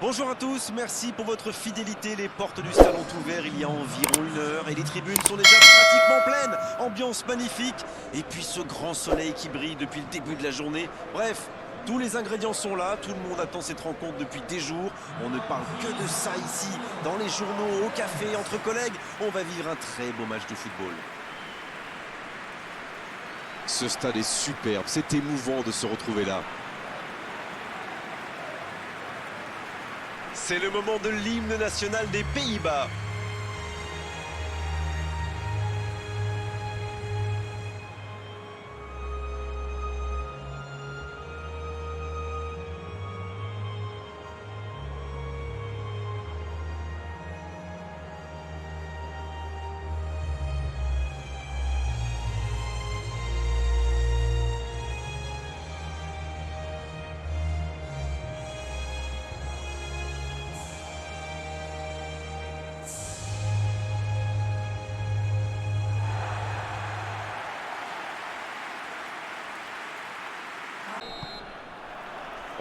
Bonjour à tous, merci pour votre fidélité. Les portes du stade ont ouvert il y a environ 1 heure et les tribunes sont déjà pratiquement pleines. Ambiance magnifique et puis ce grand soleil qui brille depuis le début de la journée. Bref, tous les ingrédients sont là, tout le monde attend cette rencontre depuis des jours. On ne parle que de ça ici, dans les journaux, au café, entre collègues. On va vivre un très beau match de football. Ce stade est superbe, c'est émouvant de se retrouver là. C'est le moment de l'hymne national des Pays-Bas.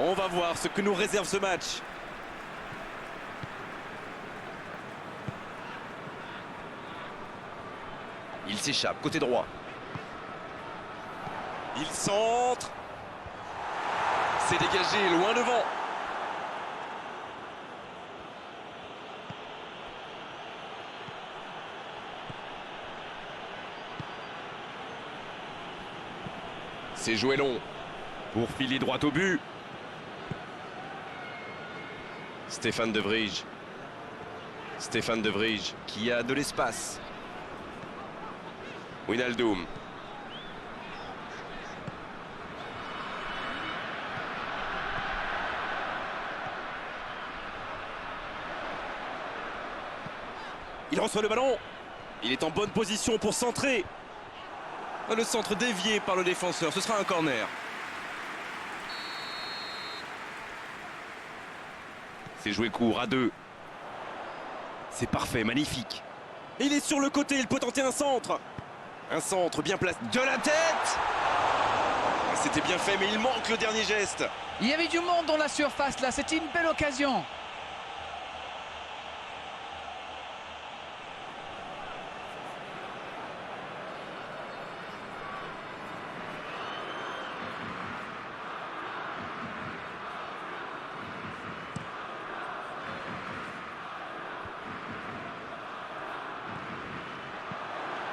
On va voir ce que nous réserve ce match. Il s'échappe, côté droit. Il centre. C'est dégagé, loin devant. C'est joué long. Pour filer droit au but. Stéphane De Vrij. Stéphane De Vrij qui a de l'espace. Wijnaldum. Il reçoit le ballon. Il est en bonne position pour centrer. Le centre dévié par le défenseur. Ce sera un corner. C'est joué court à 2. C'est parfait, magnifique. Et il est sur le côté, il peut tenter un centre. Un centre bien placé. De la tête. C'était bien fait, mais il manque le dernier geste. Il y avait du monde dans la surface là, c'était une belle occasion.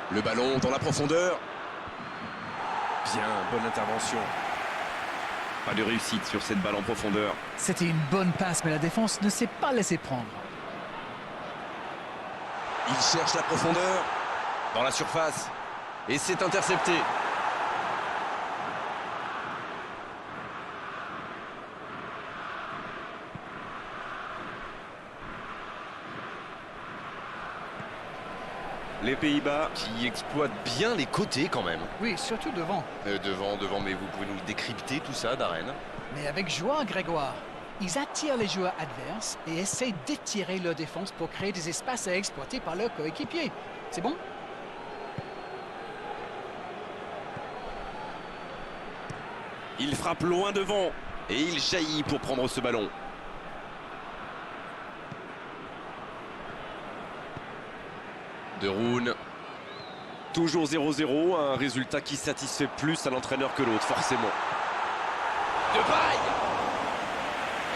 Le ballon dans la profondeur. Bien, bonne intervention. Pas de réussite sur cette balle en profondeur. C'était une bonne passe, mais la défense ne s'est pas laissée prendre. Il cherche la profondeur dans la surface. Et c'est intercepté. Les Pays-Bas qui exploitent bien les côtés quand même. Oui, surtout devant. Devant, mais vous pouvez nous décrypter tout ça, Darren? Mais avec joie, Grégoire. Ils attirent les joueurs adverses et essaient d'étirer leur défense pour créer des espaces à exploiter par leurs coéquipiers. C'est bon? Il frappe loin devant et il jaillit pour prendre ce ballon. De Roon. Toujours 0-0, un résultat qui satisfait plus à l'entraîneur que l'autre, forcément. De paille.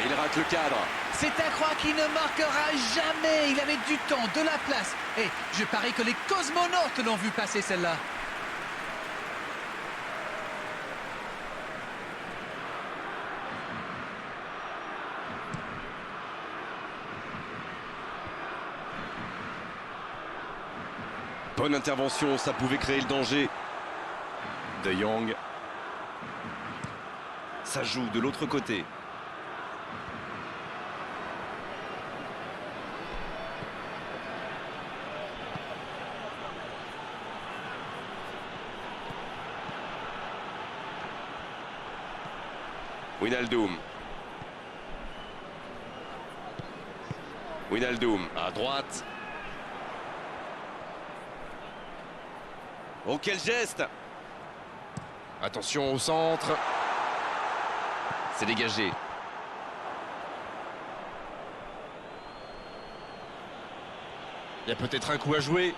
Et il rate le cadre. C'est un croix qui ne marquera jamais. Il avait du temps, de la place. Et je parie que les cosmonautes l'ont vu passer celle-là. Bonne intervention, ça pouvait créer le danger. De Jong. Ça joue de l'autre côté. Wijnaldum. Wijnaldum à droite. Oh, quel geste! Attention au centre. C'est dégagé. Il y a peut-être un coup à jouer.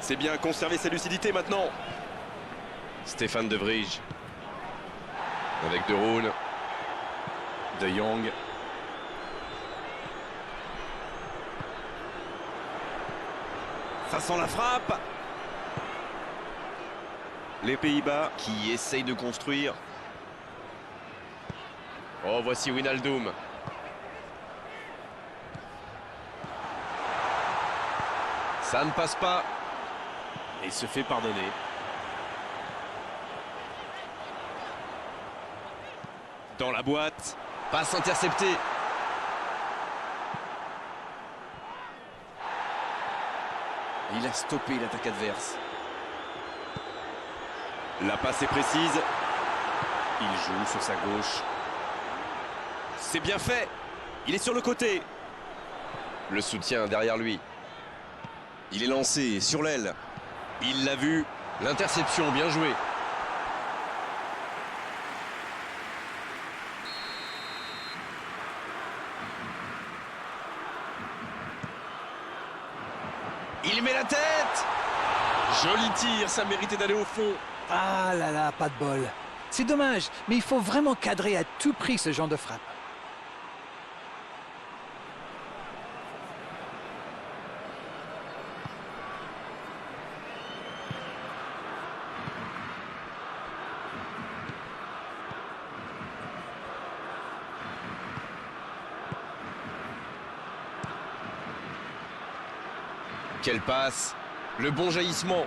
C'est bien conserver sa lucidité maintenant. Stéphane De Vrij. Avec De Roon. De Jong. Ça sent la frappe. Les Pays-Bas qui essayent de construire. Oh, voici Wijnaldum. Ça ne passe pas. Et se fait pardonner. Dans la boîte. Passe interceptée. Il a stoppé l'attaque adverse. La passe est précise. Il joue sur sa gauche. C'est bien fait. Il est sur le côté. Le soutien derrière lui. Il est lancé sur l'aile. Il l'a vu. L'interception, bien jouée. Il met la tête. Joli tir, ça méritait d'aller au fond. Ah là là, pas de bol. C'est dommage, mais il faut vraiment cadrer à tout prix ce genre de frappe. Quelle passe. Le bon jaillissement.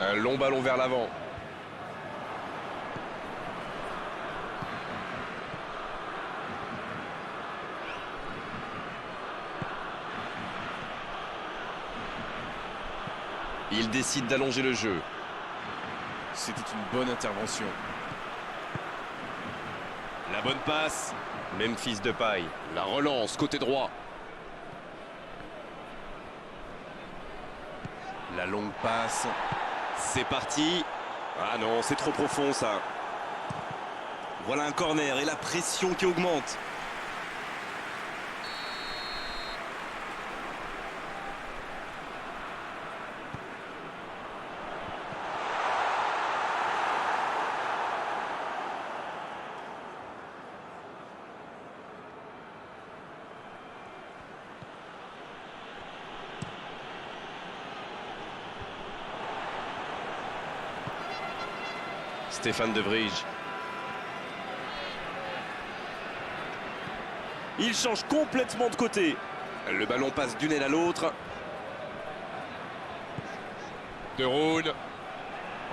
Un long ballon vers l'avant. Il décide d'allonger le jeu. C'était une bonne intervention. La bonne passe. Memphis Depay. La relance côté droit. La longue passe. C'est parti. Ah non, c'est trop profond ça. Voilà un corner et la pression qui augmente. Stéphane De Vrij. Il change complètement de côté. Le ballon passe d'une aile à l'autre. De Roon.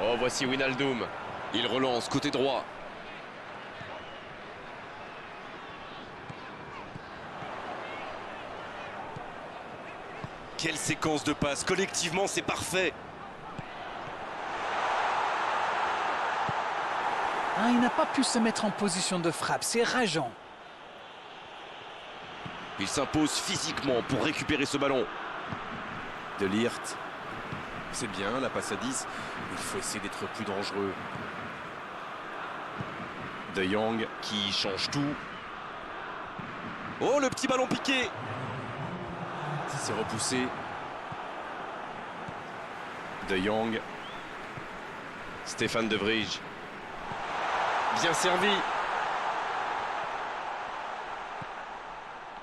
Oh, voici Wijnaldum. Il relance côté droit. Quelle séquence de passes. Collectivement, c'est parfait. Ah, il n'a pas pu se mettre en position de frappe, c'est rageant. Il s'impose physiquement pour récupérer ce ballon. De Ligt. C'est bien, la passe à 10. Il faut essayer d'être plus dangereux. De Jong qui change tout. Oh, le petit ballon piqué. C'est repoussé. De Jong. Stéphane De Vrij. Bien servi.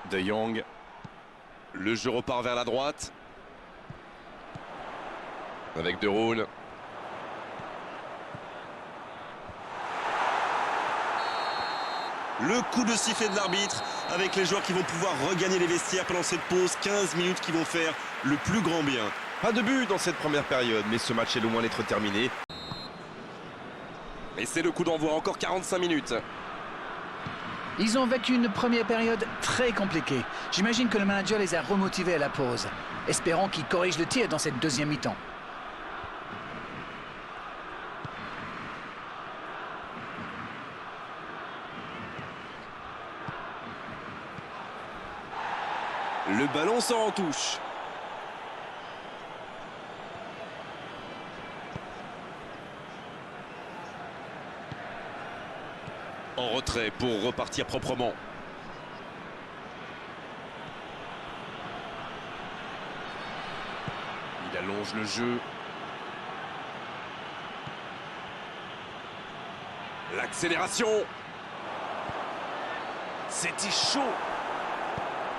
De Jong. Le jeu repart vers la droite. Avec De Roon. Le coup de sifflet de l'arbitre avec les joueurs qui vont pouvoir regagner les vestiaires pendant cette pause. 15 minutes qui vont faire le plus grand bien. Pas de but dans cette première période, mais ce match est loin d'être terminé. Et c'est le coup d'envoi, encore 45 minutes. Ils ont vécu une première période très compliquée. J'imagine que le manager les a remotivés à la pause. Espérons qu'ils corrigent le tir dans cette deuxième mi-temps. Le ballon sort en touche. En retrait pour repartir proprement. Il allonge le jeu. L'accélération. C'était chaud.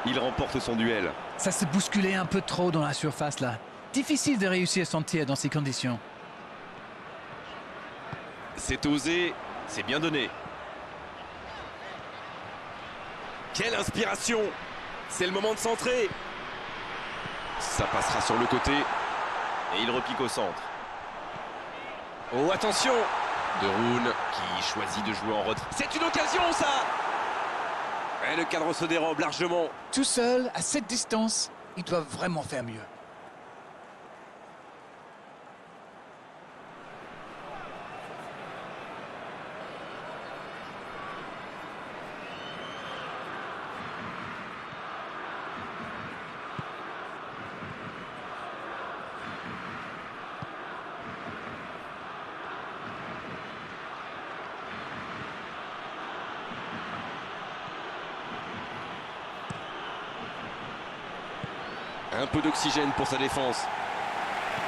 Il remporte son duel. Ça s'est bousculé un peu trop dans la surface là. Difficile de réussir son tir dans ces conditions. C'est osé, c'est bien donné. Quelle inspiration! C'est le moment de centrer. Ça passera sur le côté. Et il repique au centre. Oh, attention! De Roon qui choisit de jouer en retrait. C'est une occasion, ça! Et le cadre se dérobe largement. Tout seul, à cette distance, ils doivent vraiment faire mieux. Un peu d'oxygène pour sa défense.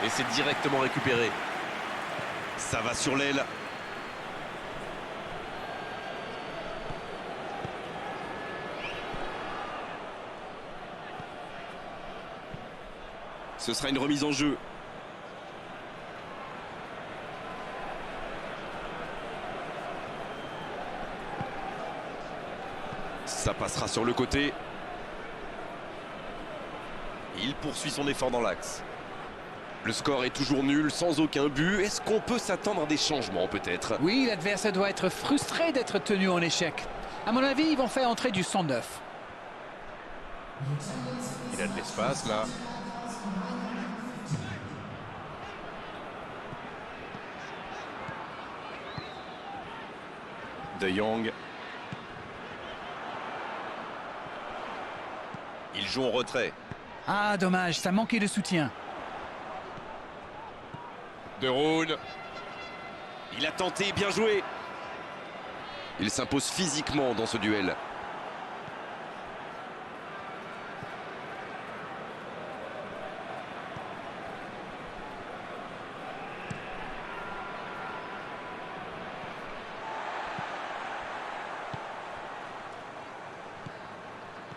Et c'est directement récupéré. Ça va sur l'aile. Ce sera une remise en jeu. Ça passera sur le côté. Il poursuit son effort dans l'axe. Le score est toujours nul, sans aucun but. Est-ce qu'on peut s'attendre à des changements, peut-être? Oui, l'adversaire doit être frustré d'être tenu en échec. À mon avis, ils vont faire entrer du sang neuf. Il a de l'espace, là. De Jong. Il joue en retrait. Ah, dommage, ça manquait de soutien. De Roon. Il a tenté, bien joué. Il s'impose physiquement dans ce duel.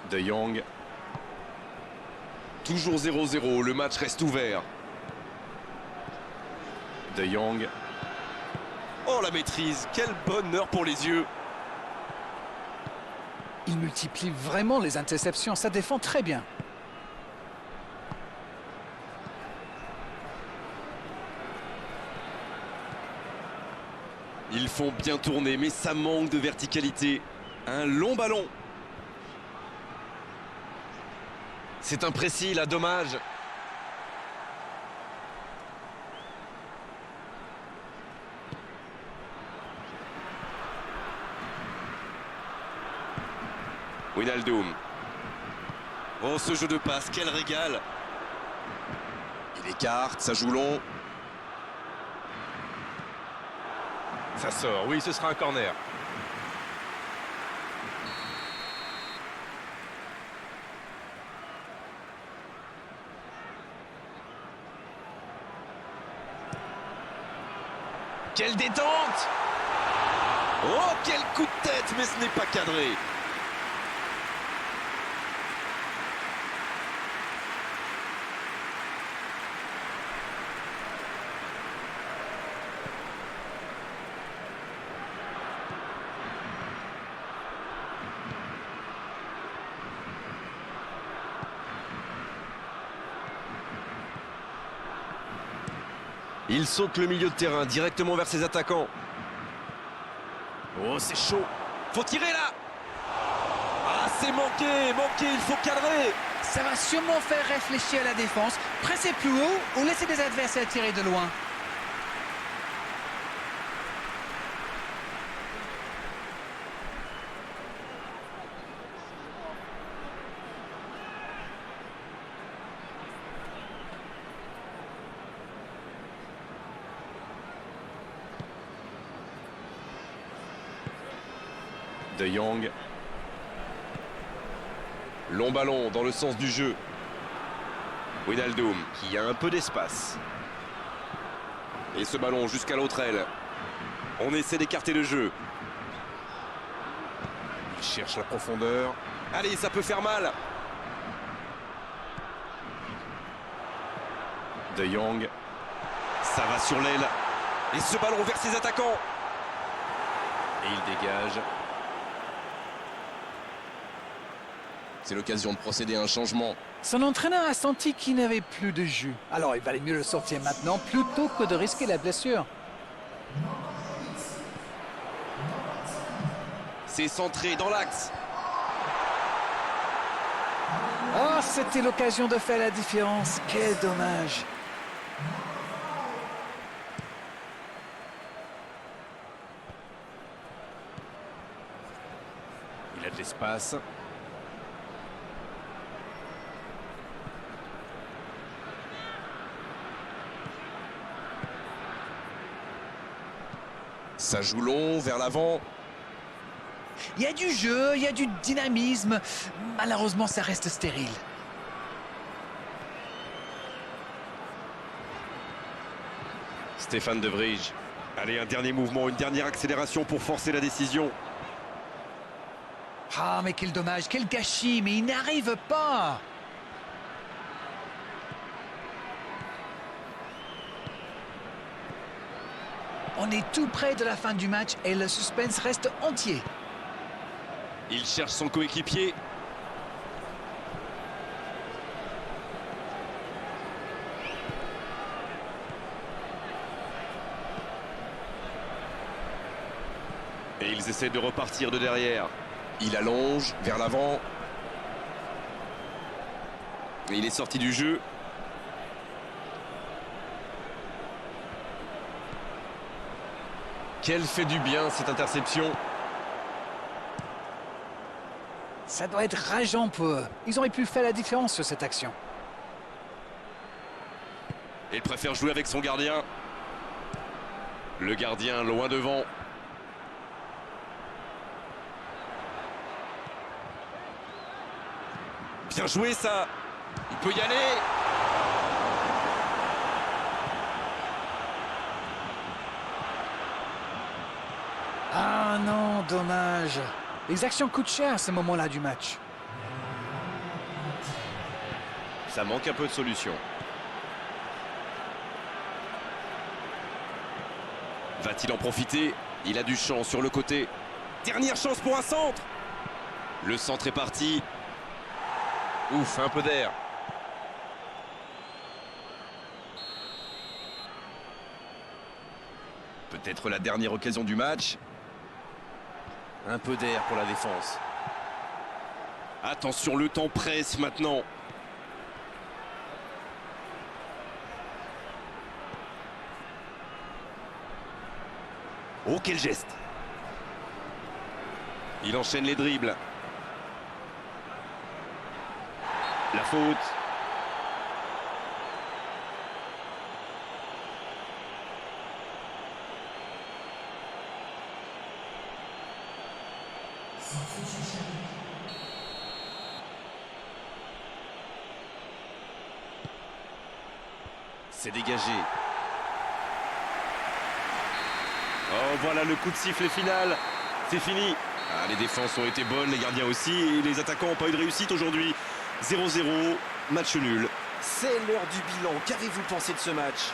De Jong. Toujours 0-0, le match reste ouvert. De Jong. Oh, la maîtrise, quel bonheur pour les yeux. Il multiplie vraiment les interceptions, ça défend très bien. Ils font bien tourner, mais ça manque de verticalité. Un long ballon. C'est imprécis, là, dommage. Wijnaldum. Oh, ce jeu de passe, quel régal. Il écarte, ça joue long. Ça sort, oui, ce sera un corner. Quelle détente! Oh, quel coup de tête, mais ce n'est pas cadré. Il saute le milieu de terrain directement vers ses attaquants. Oh, c'est chaud. Faut tirer là. Ah, c'est manqué, il faut cadrer. Ça va sûrement faire réfléchir la défense. Presser plus haut ou laisser des adversaires tirer de loin. De Jong. Long ballon dans le sens du jeu. Wijnaldum qui a un peu d'espace. Et ce ballon jusqu'à l'autre aile. On essaie d'écarter le jeu. Il cherche la profondeur. Allez, ça peut faire mal. De Jong. Ça va sur l'aile. Et ce ballon vers ses attaquants. Et il dégage. C'est l'occasion de procéder à un changement. Son entraîneur a senti qu'il n'avait plus de jus. Alors il valait mieux le sortir maintenant plutôt que de risquer la blessure. C'est centré dans l'axe. Oh, c'était l'occasion de faire la différence. Quel dommage. Il a de l'espace. Ça joue long, vers l'avant. Il y a du jeu, il y a du dynamisme. Malheureusement, ça reste stérile. Stéphane De Vrij. Allez, un dernier mouvement, une dernière accélération pour forcer la décision. Ah, mais quel dommage, quel gâchis, mais il n'arrive pas. On est tout près de la fin du match et le suspense reste entier. Il cherche son coéquipier. Et ils essaient de repartir de derrière. Il allonge vers l'avant. Et il est sorti du jeu. Quelle fait du bien cette interception. Ça doit être rageant pour eux. Ils auraient pu faire la différence sur cette action. Il préfère jouer avec son gardien. Le gardien loin devant. Bien joué ça. Il peut y aller. Ah non, dommage. Les actions coûtent cher à ce moment-là du match. Ça manque un peu de solution. Va-t-il en profiter? Il a du champ sur le côté. Dernière chance pour un centre. Le centre est parti. Ouf, un peu d'air. Peut-être la dernière occasion du match. Un peu d'air pour la défense. Attention, le temps presse maintenant. Oh, quel geste! Il enchaîne les dribbles. La faute. C'est dégagé. Oh, voilà le coup de sifflet final. C'est fini. Ah, les défenses ont été bonnes, les gardiens aussi, et les attaquants n'ont pas eu de réussite aujourd'hui. 0-0, match nul. C'est l'heure du bilan. Qu'avez-vous pensé de ce match?